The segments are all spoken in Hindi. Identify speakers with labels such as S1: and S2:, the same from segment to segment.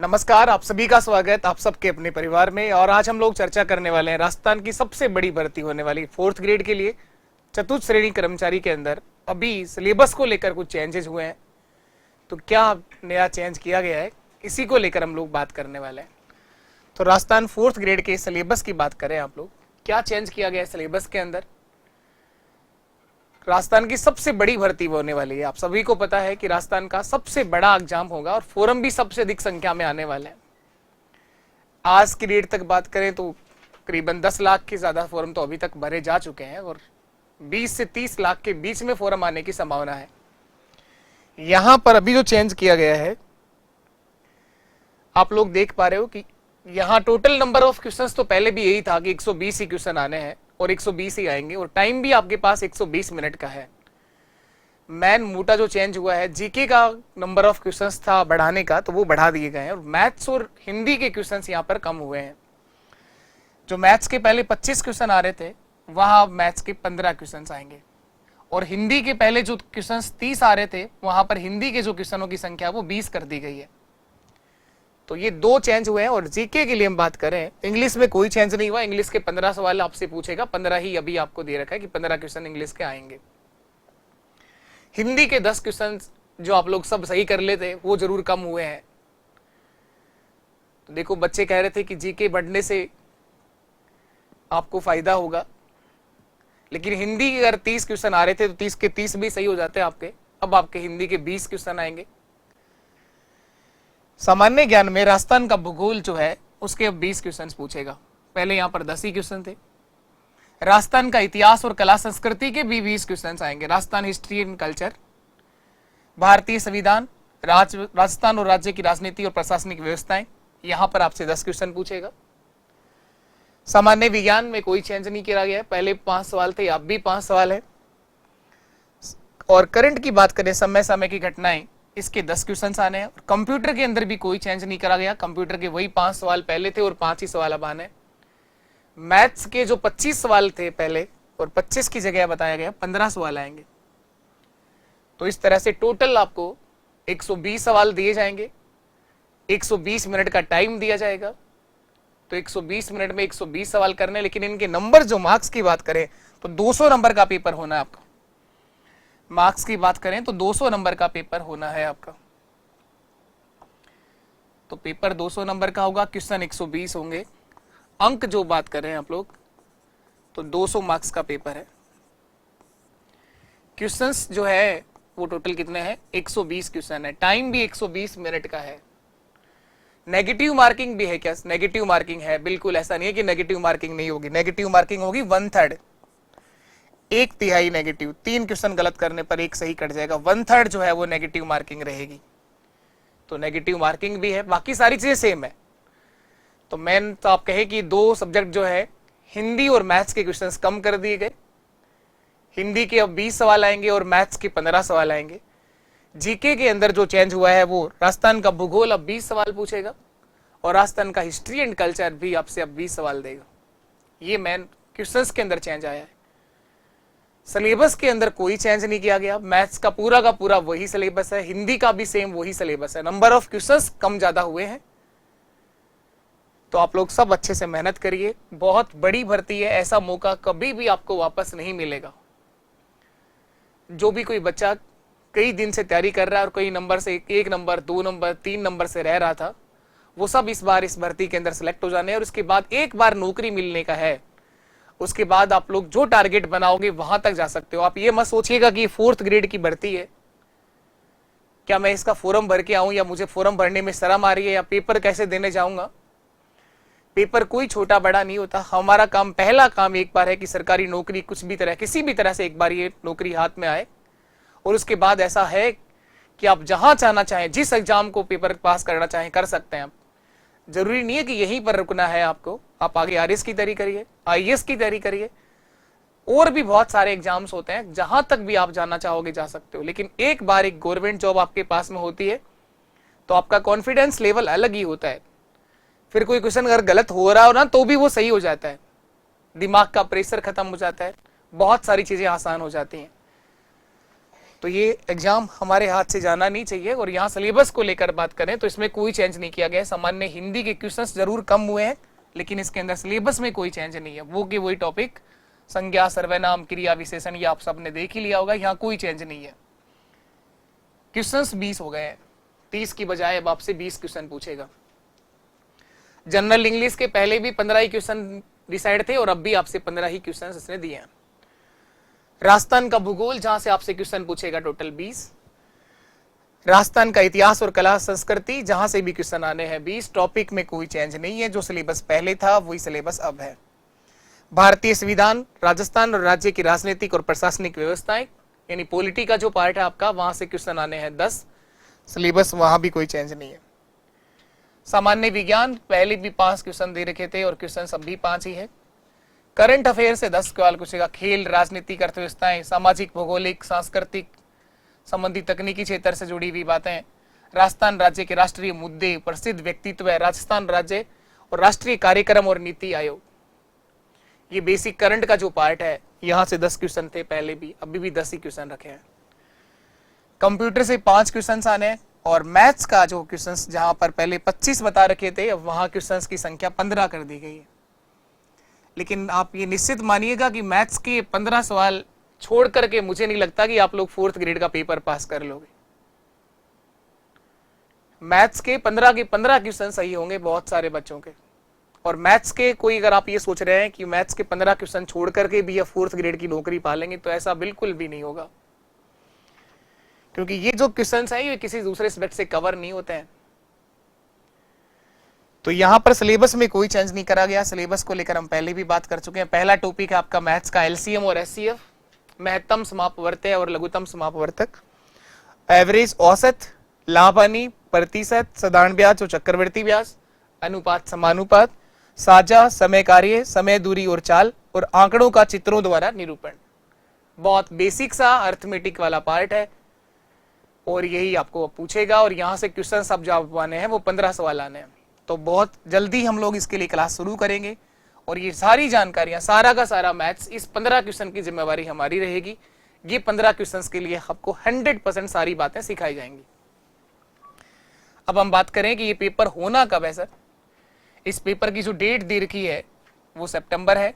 S1: नमस्कार, आप सभी का स्वागत आप सबके अपने परिवार में। और आज हम लोग चर्चा करने वाले हैं राजस्थान की सबसे बड़ी भर्ती होने वाली 4th ग्रेड के लिए चतुर्थ श्रेणी कर्मचारी के अंदर अभी सिलेबस को लेकर कुछ चेंजेस हुए हैं। तो क्या नया चेंज किया गया है, इसी को लेकर हम लोग बात करने वाले हैं। तो राजस्थान 4th ग्रेड के सिलेबस की बात करें, आप लोग क्या चेंज किया गया है सिलेबस के अंदर। राजस्थान की सबसे बड़ी भर्ती होने वाली है। आप सभी को पता है कि राजस्थान का सबसे बड़ा एग्जाम होगा और फोरम भी सबसे अधिक संख्या में आने वाले हैं। आज की डेट तक बात करें तो करीबन 10 लाख के ज्यादा फोरम तो अभी तक भरे जा चुके हैं और 20 से 30 लाख के बीच में फोरम आने की संभावना है। यहां पर अभी जो चेंज किया गया है, आप लोग देख पा रहे हो कि यहां टोटल नंबर ऑफ क्वेश्चंस तो पहले भी यही था कि 120 ही क्वेश्चन आने हैं और 120 ही आएंगे और टाइम भी आपके पास 120 मिनट का है। मैन मोटा जो चेंज हुआ है, जीके का नंबर ऑफ क्वेश्चंस था बढ़ाने का, तो वो बढ़ा दिए गए हैं और मैथ्स और हिंदी के क्वेश्चंस यहाँ पर कम हुए हैं। जो मैथ्स के पहले 25 क्वेश्चन आ रहे थे, वहां मैथ्स के 15 क्वेश्चन आएंगे और हिंदी के पहले जो क्वेश्चन 30 आ रहे थे, वहां पर हिंदी के जो क्वेश्चनों की संख्या वो 20 कर दी गई है। तो ये दो चेंज हुए हैं। और जीके के लिए हम बात करें, इंग्लिश में कोई चेंज नहीं हुआ। इंग्लिश के 15 सवाल आपसे पूछेगा, 15 ही अभी आपको दे रखा है कि 15 क्वेश्चन इंग्लिश के आएंगे। हिंदी के 10 क्वेश्चन जो आप लोग सब सही कर लेते, वो जरूर कम हुए हैं। तो देखो, बच्चे कह रहे थे कि जीके बढ़ने से आपको फायदा होगा, लेकिन हिंदी के अगर 30 क्वेश्चन आ रहे थे तो 30 के 30 भी सही हो जाते आपके। अब आपके हिंदी के 20 क्वेश्चन आएंगे। सामान्य ज्ञान में राजस्थान का भूगोल जो है उसके अब 20 क्वेश्चन पूछेगा। पहले यहां पर 10 ही क्वेश्चन थे। राजस्थान का इतिहास और कला संस्कृति के भी 20 क्वेश्चन आएंगे। राजस्थान हिस्ट्री एंड कल्चर, भारतीय संविधान, राजस्थान और राज्य की राजनीति और प्रशासनिक व्यवस्थाएं, यहां पर आपसे 10 क्वेश्चन पूछेगा। सामान्य विज्ञान में कोई चेंज नहीं किया गया है, पहले 5 सवाल थे, अब भी 5 सवाल है। और करंट की बात करें, समय समय की घटनाएं, इसके 10 क्वेश्चन आने हैं। और कंप्यूटर के अंदर भी कोई चेंज नहीं करा गया। कंप्यूटर के वही 5 सवाल पहले थे और 5 ही सवाल अब आने। मैथ्स के जो 25 सवाल थे पहले, और 25 की जगह बताया गया 15 सवाल आएंगे। तो इस तरह से टोटल आपको 120 सवाल दिए जाएंगे, 120 मिनट का टाइम दिया जाएगा। तो 120 मिनट में 120 सवाल करने, लेकिन इनके नंबर, जो मार्क्स की बात करें तो 200 नंबर का पेपर होना है आपका। मार्क्स की बात करें तो 200 नंबर का पेपर होना है आपका। तो पेपर 200 नंबर का होगा, क्वेश्चन 120 होंगे। अंक जो बात कर रहे हैं आप लोग, तो 200 मार्क्स का पेपर है। क्वेश्चंस जो है वो टोटल कितने हैं, 120 क्वेश्चन है। टाइम भी 120 मिनट का है। नेगेटिव मार्किंग भी है क्या? नेगेटिव मार्किंग है, बिल्कुल ऐसा नहीं है कि नेगेटिव मार्किंग नहीं होगी। नेगेटिव मार्किंग होगी 1/3, 1/3 नेगेटिव। 3 क्वेश्चन गलत करने पर 1 सही कट जाएगा। 1/3 जो है वो नेगेटिव मार्किंग रहेगी। तो नेगेटिव मार्किंग भी है, बाकी सारी चीजें सेम है। तो मेन तो आप कहे कि 2 सब्जेक्ट जो है, हिंदी और मैथ्स के क्वेश्चंस कम कर दिए गए। हिंदी के अब 20 सवाल आएंगे और मैथ्स के 15 सवाल आएंगे। जीके के अंदर जो चेंज हुआ है, वो राजस्थान का भूगोल अब 20 सवाल पूछेगा और राजस्थान का हिस्ट्री एंड कल्चर भी आपसे अब 20 सवाल देगा। ये मेन क्वेश्चंस के अंदर चेंज आया है। सिलेबस के अंदर कोई चेंज नहीं किया गया। मैथ्स का पूरा वही सिलेबस है, हिंदी का भी सेम वही सिलेबस है। नंबर ऑफ क्वेश्चंस कम ज्यादा हुए हैं। तो आप लोग सब अच्छे से मेहनत करिए। बहुत बड़ी भर्ती है, ऐसा मौका कभी भी आपको वापस नहीं मिलेगा। जो भी कोई बच्चा कई दिन से तैयारी कर रहा है और कई नंबर से 1 नंबर, 2 नंबर, 3 नंबर से रह रहा था, वो सब इस बार इस भर्ती के अंदर सिलेक्ट हो जाने हैं। और उसके बाद एक बार नौकरी मिलने का है, उसके बाद आप लोग जो टारगेट बनाओगे वहां तक जा सकते हो। आप ये मत सोचिएगा कि 4th ग्रेड की भर्ती है, क्या मैं इसका फॉर्म भर के आऊं, या मुझे फॉर्म भरने में शर्म आ रही है, या पेपर कैसे देने जाऊंगा। पेपर कोई छोटा बड़ा नहीं होता। हमारा काम, पहला काम एक बार है कि सरकारी नौकरी कुछ भी तरह, किसी भी तरह से एक बार ये नौकरी हाथ में आए। और उसके बाद ऐसा है कि आप जहां चाहना चाहें, जिस एग्जाम को पेपर पास करना चाहें, कर सकते हैं आप। जरूरी नहीं है कि यहीं पर रुकना है आपको। आप आगे आरएस की तैयारी करिए, आईएएस की तैयारी करिए, और भी बहुत सारे एग्जाम्स होते हैं। जहां तक भी आप जाना चाहोगे जा सकते हो। लेकिन एक बार एक गवर्नमेंट जॉब आपके पास में होती है तो आपका कॉन्फिडेंस लेवल अलग ही होता है। फिर कोई क्वेश्चन अगर गलत हो रहा हो ना, तो भी वो सही हो जाता है। दिमाग का प्रेशर खत्म हो जाता है, बहुत सारी चीजें आसान हो जाती हैं। तो ये एग्जाम हमारे हाथ से जाना नहीं चाहिए। और यहाँ सिलेबस को लेकर बात करें तो इसमें कोई चेंज नहीं किया गया है। सामान्य हिंदी के क्वेश्चंस जरूर कम हुए हैं, लेकिन इसके अंदर सिलेबस में कोई चेंज नहीं है। वो कि वही टॉपिक संज्ञा, सर्वनाम, क्रिया, विशेषण, ये आप सबने देख ही लिया होगा। यहाँ कोई चेंज नहीं है। क्वेश्चंस 20 हो गए हैं, 30 की बजाय अब आपसे 20 क्वेश्चन पूछेगा। जनरल इंग्लिश के पहले भी 15 ही क्वेश्चन डिसाइड थे और अब भी आपसे 15 ही क्वेश्चन इसने दिए हैं। राजस्थान का भूगोल, जहां से आपसे क्वेश्चन पूछेगा टोटल 20। राजस्थान का इतिहास और कला संस्कृति, जहां से भी क्वेश्चन आने हैं 20। टॉपिक में कोई चेंज नहीं है, जो सिलेबस पहले था वही सिलेबस अब है। भारतीय संविधान, राजस्थान और राज्य की राजनीतिक और प्रशासनिक व्यवस्थाएं, यानी पॉलिटी का जो पार्ट है आपका, वहां से क्वेश्चन आने हैं 10। सिलेबस वहां भी कोई चेंज नहीं है। सामान्य विज्ञान, पहले भी 5 क्वेश्चन दे रखे थे और क्वेश्चन सब भी 5 ही है। करंट अफेयर से 10 सवाल पूछेगा। खेल, राजनीतिक, अर्थव्यवस्थाएं, सामाजिक, भौगोलिक, सांस्कृतिक संबंधी तकनीकी क्षेत्र से जुड़ी हुई बातें, राजस्थान राज्य के राष्ट्रीय मुद्दे, प्रसिद्ध व्यक्तित्व, राजस्थान राज्य और राष्ट्रीय कार्यक्रम और नीति आयोग, ये बेसिक करंट का जो पार्ट है, यहां से 10 क्वेश्चन थे पहले भी, अभी भी 10 ही क्वेश्चन रखे हैं। कंप्यूटर से 5 क्वेश्चन आने हैं और मैथ्स का जो क्वेश्चंस जहां पर पहले 25 बता रखे थे, अब वहां क्वेश्चंस की संख्या 15 कर दी गई है। लेकिन आप ये निश्चित मानिएगा कि मैथ्स के 15 सवाल छोड़ करके मुझे नहीं लगता कि आप लोग 4th ग्रेड का पेपर पास कर लोगे। मैथ्स के 15 क्वेश्चन सही होंगे बहुत सारे बच्चों के। और मैथ्स के कोई, अगर आप ये सोच रहे हैं कि मैथ्स के 15 क्वेश्चन छोड़ करके भी या 4th ग्रेड की नौकरी पालेंगे, तो ऐसा बिल्कुल भी नहीं होगा। क्योंकि ये जो क्वेश्चन है ये किसी दूसरे सब्जेक्ट से कवर नहीं होते हैं। तो यहां पर सिलेबस में कोई चेंज नहीं करा गया। सिलेबस को लेकर हम पहले भी बात कर चुके हैं। पहला टॉपिक है आपका मैथ्स का एलसीएम और एचसीएफ, महत्तम समापवर्तक और लघुत्तम समापवर्तक, एवरेज औसत, लाभ हानि, प्रतिशत, साधारण ब्याज और चक्रवृद्धि ब्याज, अनुपात समानुपात, साझा, समय कार्य, समय दूरी और चाल, और आंकड़ों का चित्रों द्वारा निरूपण। बहुत बेसिक सा अर्थमेटिक वाला पार्ट है और यही आपको पूछेगा। और यहां से क्वेश्चन सब जवाब आने हैं, वो 15 सवाल आने हैं। तो बहुत जल्दी हम लोग इसके लिए क्लास शुरू करेंगे और ये सारी जानकारियां, सारा का सारा मैथ्स, इस 15 क्वेश्चन की जिम्मेवारी हमारी रहेगी। ये 15 क्वेश्चंस के लिए आपको 100% सारी बातें सिखाई जाएंगी। अब हम बात करें कि ये पेपर होना कब है सर। इस पेपर की जो डेट दे रखी है वो सितंबर है।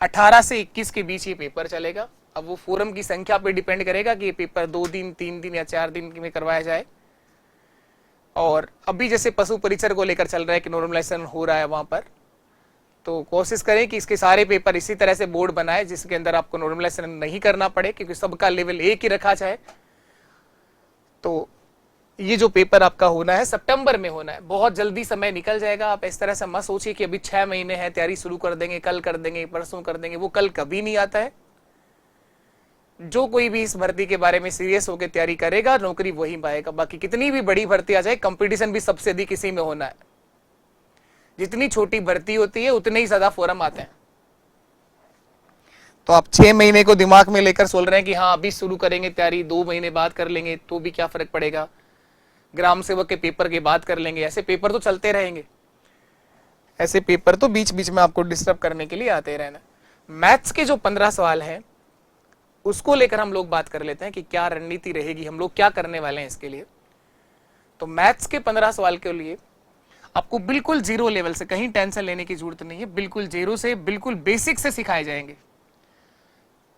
S1: 18 से 21 के बीच ये पेपर चलेगा। अब वो फोरम की संख्या पे डिपेंड करेगा कि ये पेपर 2 दिन, 3 दिन या 4 दिन में करवाया जाए। और अभी जैसे पशु परिचर को लेकर चल रहा है कि नॉर्मलाइजेशन हो रहा है वहां पर, तो कोशिश करें कि इसके सारे पेपर इसी तरह से बोर्ड बनाए जिसके अंदर आपको नॉर्मलाइजेशन नहीं करना पड़े, क्योंकि सबका लेवल एक ही रखा जाए। तो ये जो पेपर आपका होना है सितंबर में होना है। बहुत जल्दी समय निकल जाएगा। आप इस तरह से मत सोचिए कि अभी 6 महीने हैं, तैयारी शुरू कर देंगे, कल कर देंगे, परसों कर देंगे। वो कल कभी नहीं आता है। जो कोई भी इस भर्ती के बारे में सीरियस होकर तैयारी करेगा, नौकरी वही पाएगा। बाकी कितनी भी बड़ी भर्ती आ जाए, कंपटीशन भी सबसे अधिक इसी में होना है। जितनी छोटी भर्ती होती है उतने ही ज्यादा फॉर्म आते हैं। तो आप 6 महीने को दिमाग में लेकर सोच रहे हैं कि हाँ अभी शुरू करेंगे तैयारी, 2 महीने बाद कर लेंगे, तो भी क्या फर्क पड़ेगा, ग्राम सेवक के पेपर के बाद कर लेंगे। ऐसे पेपर तो चलते रहेंगे। ऐसे पेपर तो बीच बीच में आपको डिस्टर्ब करने के लिए आते रहना। मैथ्स के जो 15 सवाल हैं उसको लेकर हम लोग बात कर लेते हैं कि क्या रणनीति रहेगी, हम लोग क्या करने वाले हैं इसके लिए। तो मैथ्स के 15 सवाल के लिए आपको बिल्कुल जीरो लेवल से, कहीं टेंशन लेने की जरूरत नहीं है। बिल्कुल जीरो से, बिल्कुल बेसिक से सिखाए जाएंगे।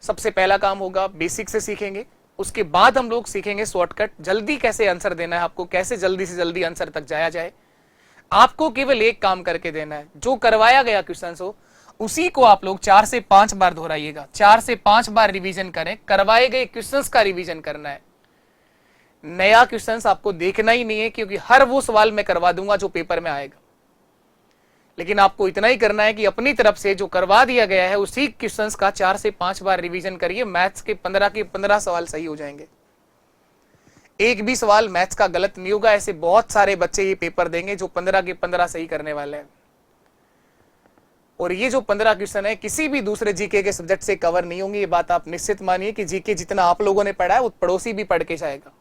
S1: सबसे पहला काम होगा बेसिक से सीखेंगे। उसके बाद हम लोग सीखेंगे शॉर्टकट, जल्दी कैसे आंसर देना है आपको, कैसे जल्दी से जल्दी आंसर तक जाया जाए। आपको केवल एक काम करके देना है, जो करवाया गया क्वेश्चन हो उसी को आप लोग 4 से 5 बार दोहराइएगा। 4 से 5 बार रिवीजन करें। करवाए गए क्वेश्चंस का रिवीजन करना है। नया क्वेश्चंस आपको देखना ही नहीं है, क्योंकि हर वो सवाल मैं करवा दूंगा जो पेपर में आएगा। लेकिन आपको इतना ही करना है कि अपनी तरफ से जो करवा दिया गया है उसी क्वेश्चंस का 4 से 5 बार रिवीजन करिए। मैथ्स के 15 सवाल सही हो जाएंगे। एक भी सवाल मैथ्स का गलत नहीं होगा। ऐसे बहुत सारे बच्चे ये पेपर देंगे जो 15 के 15 सही करने वाले हैं। और ये जो 15 क्वेश्चन है किसी भी दूसरे जीके के सब्जेक्ट से कवर नहीं होंगे। ये बात आप निश्चित मानिए कि जीके जितना आप लोगों ने पढ़ा है वो पड़ोसी भी पढ़ के जाएगा।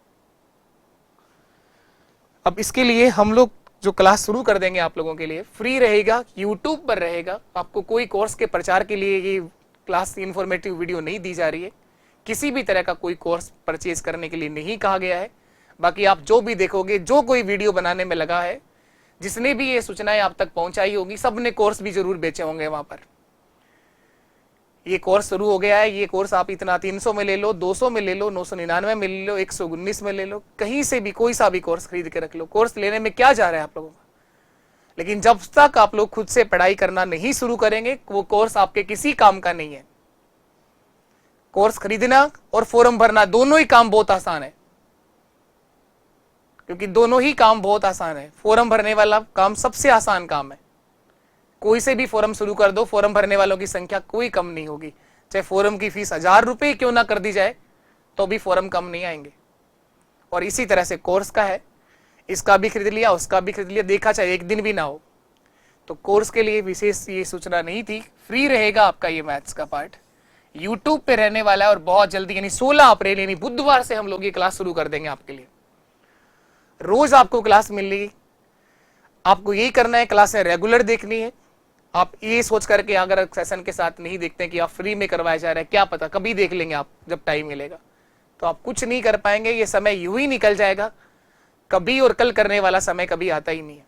S1: अब इसके लिए हम लोग जो क्लास शुरू कर देंगे आप लोगों के लिए, फ्री रहेगा, यूट्यूब पर रहेगा। आपको कोई कोर्स के प्रचार के लिए ये क्लास इंफॉर्मेटिव वीडियो नहीं दी जा रही है। किसी भी तरह का कोई कोर्स परचेज करने के लिए नहीं कहा गया है। बाकी आप जो भी देखोगे, जो कोई वीडियो बनाने में लगा है, जिसने भी ये सूचनाएं आप तक पहुंचाई होगी, सबने कोर्स भी जरूर बेचे होंगे वहां पर। ये कोर्स शुरू हो गया है, ये कोर्स आप इतना 300 में ले लो, 200 में ले लो, 999 में ले लो, 119 में ले लो, कहीं से भी कोई सा भी कोर्स खरीद के रख लो। कोर्स लेने में क्या जा रहा है आप लोगों का, लेकिन जब तक आप लोग खुद से पढ़ाई करना नहीं शुरू करेंगे, वो कोर्स आपके किसी काम का नहीं है। कोर्स खरीदना और फॉर्म भरना दोनों ही काम बहुत आसान है, क्योंकि दोनों ही काम बहुत आसान है। फॉर्म भरने वाला काम सबसे आसान काम है। कोई से भी फॉर्म शुरू कर दो, फॉर्म भरने वालों की संख्या कोई कम नहीं होगी। चाहे फॉर्म की फीस 1000 रुपए क्यों ना कर दी जाए, तो भी फॉर्म कम नहीं आएंगे। और इसी तरह से कोर्स का है, इसका भी खरीद लिया, उसका भी खरीद लिया, देखा चाहे एक दिन भी ना हो। तो कोर्स के लिए विशेष ये सूचना नहीं थी। फ्री रहेगा आपका ये मैथ्स का पार्ट, यूट्यूब पे रहने वाला है, और बहुत जल्दी यानी 16 अप्रैल यानी बुधवार से हम लोग ये क्लास शुरू कर देंगे आपके लिए। रोज आपको क्लास मिलेगी। आपको यही करना है, क्लासें रेगुलर देखनी है। आप ये सोच करके अगर सेशन के साथ नहीं देखते हैं कि आप फ्री में करवाया जा रहा है, क्या पता कभी देख लेंगे आप जब टाइम मिलेगा, तो आप कुछ नहीं कर पाएंगे। ये समय यूं ही निकल जाएगा, कभी और कल करने वाला समय कभी आता ही नहीं है।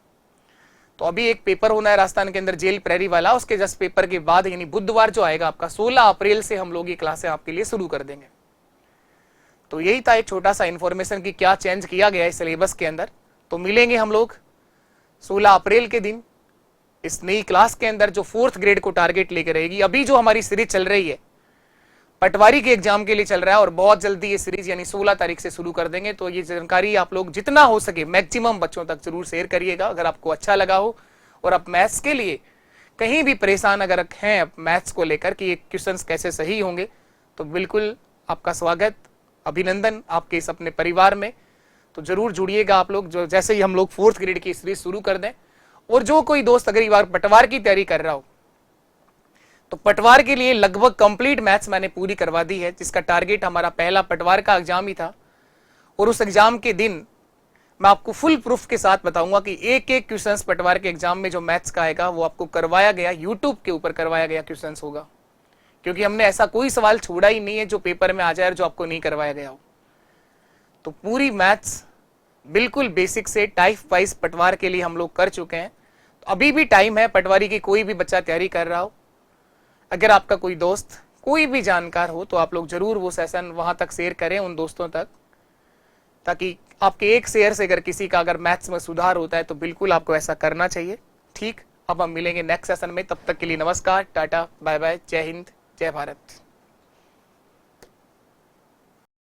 S1: तो अभी एक पेपर होना है राजस्थान के अंदर, जेल प्रेरी वाला, उसके जस्ट पेपर के बाद यानी बुधवार जो आएगा आपका 16 अप्रैल से हम लोग ये क्लासें आपके लिए शुरू कर देंगे। तो यही था एक छोटा सा इन्फॉर्मेशन कि क्या चेंज किया गया है सिलेबस के अंदर। तो मिलेंगे हम लोग 16 अप्रैल के दिन इस नई क्लास के अंदर, जो 4th ग्रेड को टारगेट लेकर रहेगी। अभी जो हमारी सीरीज चल रही है पटवारी के एग्जाम के लिए चल रहा है, और बहुत जल्दी ये सीरीज यानी 16 तारीख से शुरू कर देंगे। तो ये जानकारी आप लोग जितना हो सके मैक्सिमम बच्चों तक जरूर शेयर करिएगा, अगर आपको अच्छा लगा हो। और आप मैथ्स के लिए कहीं भी परेशान अगर हैं मैथ्स को लेकर कि ये क्वेश्चंस कैसे सही होंगे, तो बिल्कुल आपका स्वागत, अभिनंदन आपके इस अपने परिवार में। तो जरूर जुड़िएगा आप लोग, जो जैसे ही हम लोग 4th ग्रेड की सीरीज शुरू कर दें। और जो कोई दोस्त अगर बार पटवार की तैयारी कर रहा हो, तो पटवार के लिए लगभग कंप्लीट मैथ्स मैंने पूरी करवा दी है, जिसका टारगेट हमारा पहला पटवार का एग्जाम ही था। और उस एग्जाम के दिन मैं आपको फुल प्रूफ के साथ बताऊंगा कि एक एक क्वेश्चंस पटवार के एग्जाम में जो मैथ्स का आएगा वो आपको करवाया गया, यूट्यूब के ऊपर करवाया गया क्वेश्चंस होगा। क्योंकि हमने ऐसा कोई सवाल छोड़ा ही नहीं है जो पेपर में आ जाए और जो आपको नहीं करवाया गया हो। तो पूरी मैथ्स बिल्कुल बेसिक से टाइप वाइज पटवार के लिए हम लोग कर चुके हैं। तो अभी भी टाइम है, पटवारी की कोई भी बच्चा तैयारी कर रहा हो, अगर आपका कोई दोस्त कोई भी जानकार हो, तो आप लोग जरूर वो सेशन वहां तक शेयर करें उन दोस्तों तक, ताकि आपके एक शेयर से अगर किसी का अगर मैथ्स में सुधार होता है तो बिल्कुल आपको ऐसा करना चाहिए। ठीक, अब हम मिलेंगे नेक्स्ट सेशन में, तब तक के लिए नमस्कार, टाटा, बाय बाय, जय हिंद, जय भारत।